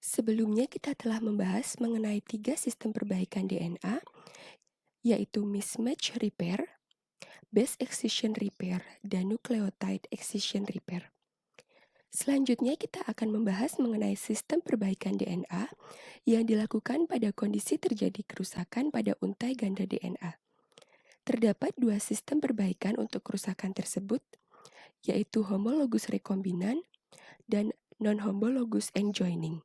Sebelumnya kita telah membahas mengenai 3 sistem perbaikan DNA, yaitu mismatch repair, base excision repair, dan nucleotide excision repair. Selanjutnya kita akan membahas mengenai sistem perbaikan DNA yang dilakukan pada kondisi terjadi kerusakan pada untai ganda DNA. Terdapat 2 sistem perbaikan untuk kerusakan tersebut, yaitu homologous rekombinan dan non-homologous end-joining.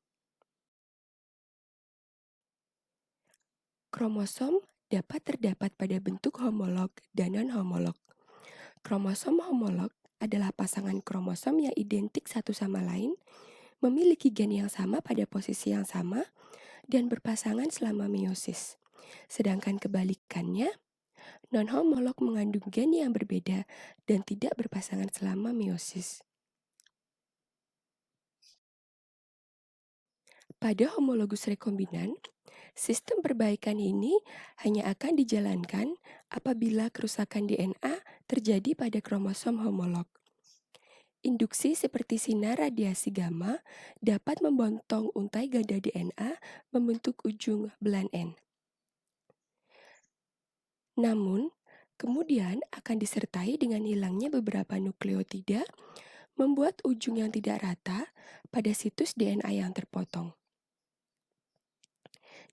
Kromosom dapat terdapat pada bentuk homolog dan non-homolog. Kromosom homolog adalah pasangan kromosom yang identik satu sama lain, memiliki gen yang sama pada posisi yang sama, dan berpasangan selama meiosis. Sedangkan kebalikannya, non-homolog mengandung gen yang berbeda dan tidak berpasangan selama meiosis. Pada homologus rekombinan, sistem perbaikan ini hanya akan dijalankan apabila kerusakan DNA terjadi pada kromosom homolog. Induksi seperti sinar radiasi gamma dapat membotong untai ganda DNA membentuk ujung belan N. Namun, kemudian akan disertai dengan hilangnya beberapa nukleotida, membuat ujung yang tidak rata pada situs DNA yang terpotong.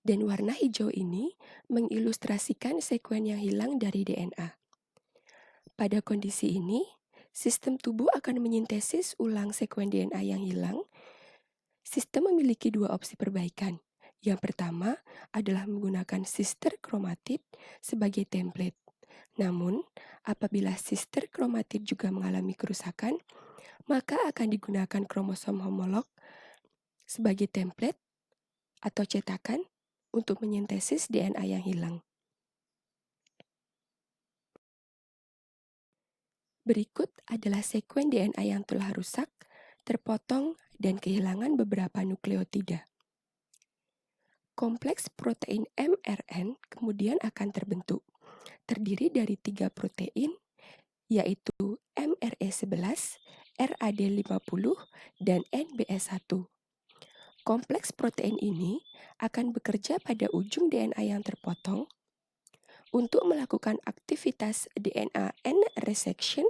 Dan warna hijau ini mengilustrasikan sekuen yang hilang dari DNA. Pada kondisi ini, sistem tubuh akan menyintesis ulang sekuen DNA yang hilang. Sistem memiliki 2 opsi perbaikan. Yang pertama adalah menggunakan sister kromatid sebagai template. Namun, apabila sister kromatid juga mengalami kerusakan, maka akan digunakan kromosom homolog sebagai template atau cetakan untuk menyintesis DNA yang hilang. Berikut adalah sekuen DNA yang telah rusak, terpotong, dan kehilangan beberapa nukleotida. Kompleks protein mRN kemudian akan terbentuk, terdiri dari 3 protein, yaitu mRE11, RAD50, dan NBS1. Kompleks protein ini akan bekerja pada ' DNA yang terpotong untuk melakukan aktivitas DNA end resection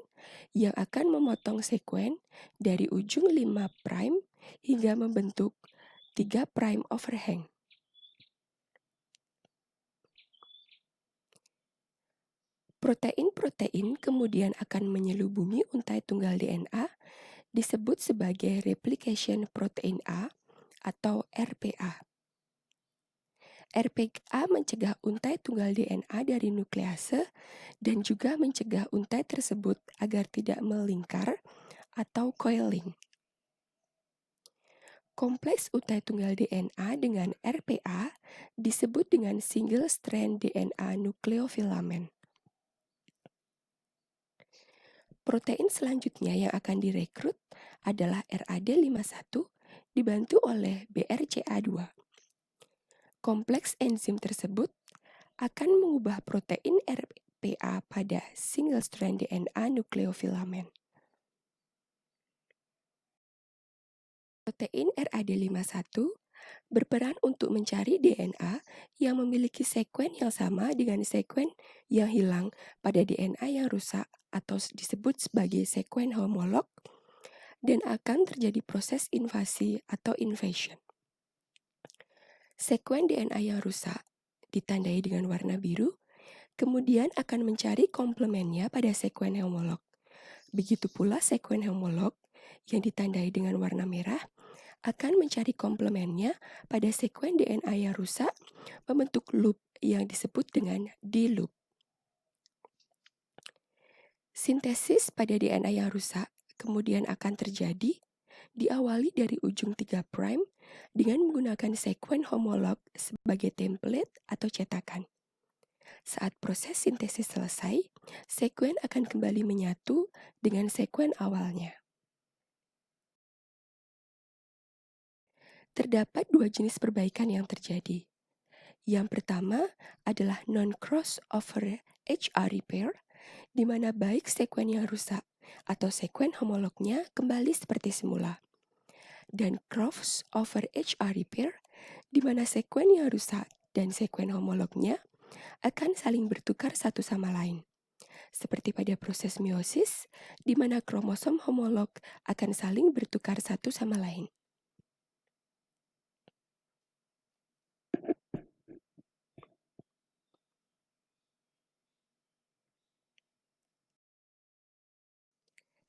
yang akan memotong sekuen dari ujung 5' hingga membentuk 3' overhang. Protein-protein kemudian akan menyelubungi untai tunggal DNA disebut sebagai replication protein A atau RPA. RPA mencegah untai tunggal DNA dari nuklease dan juga mencegah untai tersebut agar tidak melingkar atau coiling. Kompleks untai tunggal DNA dengan RPA disebut dengan single strand DNA nukleofilament. Protein selanjutnya yang akan direkrut adalah RAD51 dibantu oleh BRCA2. Kompleks enzim tersebut akan mengubah protein RPA pada single strand DNA nukleofilament. Protein RAD51 berperan untuk mencari DNA yang memiliki sekuen yang sama dengan sekuen yang hilang pada DNA yang rusak atau disebut sebagai sekuen homolog, dan akan terjadi proses invasi atau invasion. Sekuen DNA yang rusak ditandai dengan warna biru, kemudian akan mencari komplemennya pada sekuen homolog. Begitu pula sekuen homolog yang ditandai dengan warna merah akan mencari komplemennya pada sekuen DNA yang rusak membentuk loop yang disebut dengan D-loop. Sintesis pada DNA yang rusak kemudian akan terjadi diawali dari ujung 3' dengan menggunakan sekuen homolog sebagai template atau cetakan. Saat proses sintesis selesai, sekuen akan kembali menyatu dengan sekuen awalnya. Terdapat 2 jenis perbaikan yang terjadi. Yang pertama adalah non-crossover HR repair, di mana baik sekuen yang rusak atau sekuen homolognya kembali seperti semula. dan crossover HR repair, di mana sekuen yang rusak dan sekuen homolognya akan saling bertukar satu sama lain. Seperti pada proses meiosis, di mana kromosom homolog akan saling bertukar satu sama lain.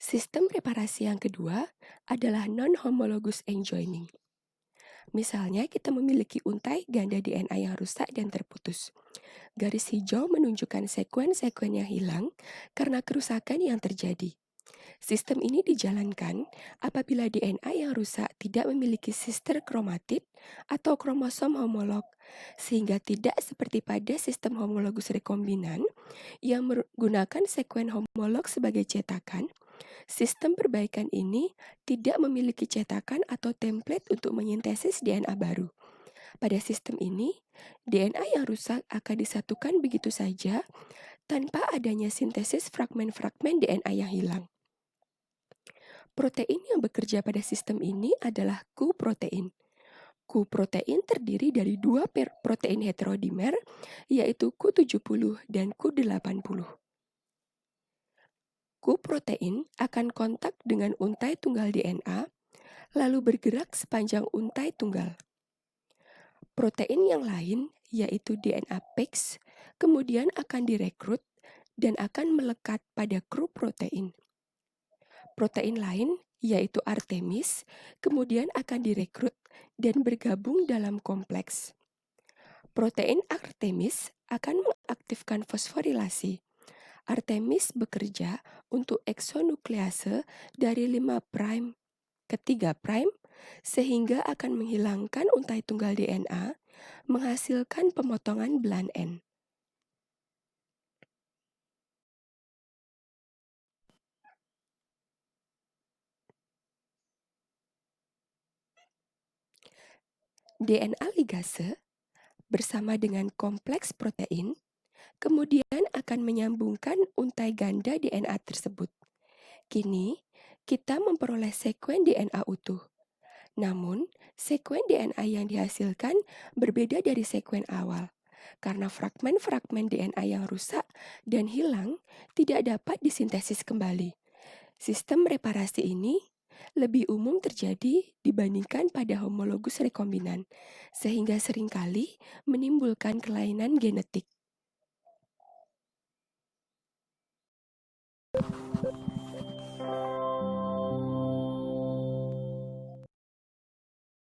Sistem reparasi yang kedua adalah non-homologous enjoining. Misalnya kita memiliki untai ganda DNA yang rusak dan terputus. Garis hijau menunjukkan sekuen-sekuen yang hilang karena kerusakan yang terjadi. Sistem ini dijalankan apabila DNA yang rusak tidak memiliki sister kromatid atau kromosom homolog, sehingga tidak seperti pada sistem homologus rekombinan yang menggunakan sekuen homolog sebagai cetakan. Sistem perbaikan ini tidak memiliki cetakan atau template untuk menyintesis DNA baru. Pada sistem ini, DNA yang rusak akan disatukan begitu saja tanpa adanya sintesis fragmen-fragmen DNA yang hilang. Protein yang bekerja pada sistem ini adalah Q-protein. Q-protein terdiri dari dua protein heterodimer, yaitu Q70 dan Q80. Q-protein akan kontak dengan untai tunggal DNA, lalu bergerak sepanjang untai tunggal. Protein yang lain, yaitu DNA PEX, kemudian akan direkrut dan akan melekat pada Q-protein. Protein lain, yaitu Artemis, kemudian akan direkrut dan bergabung dalam kompleks. Protein Artemis akan mengaktifkan fosforilasi. Artemis bekerja untuk eksonuklease dari 5' ke 3', sehingga akan menghilangkan untai tunggal DNA, menghasilkan pemotongan belan N. DNA ligase bersama dengan kompleks protein kemudian akan menyambungkan untai ganda DNA tersebut. Kini, kita memperoleh sekuen DNA utuh. Namun, sekuen DNA yang dihasilkan berbeda dari sekuen awal, karena fragmen-fragmen DNA yang rusak dan hilang tidak dapat disintesis kembali. Sistem reparasi ini lebih umum terjadi dibandingkan pada homologus rekombinan, sehingga seringkali menimbulkan kelainan genetik.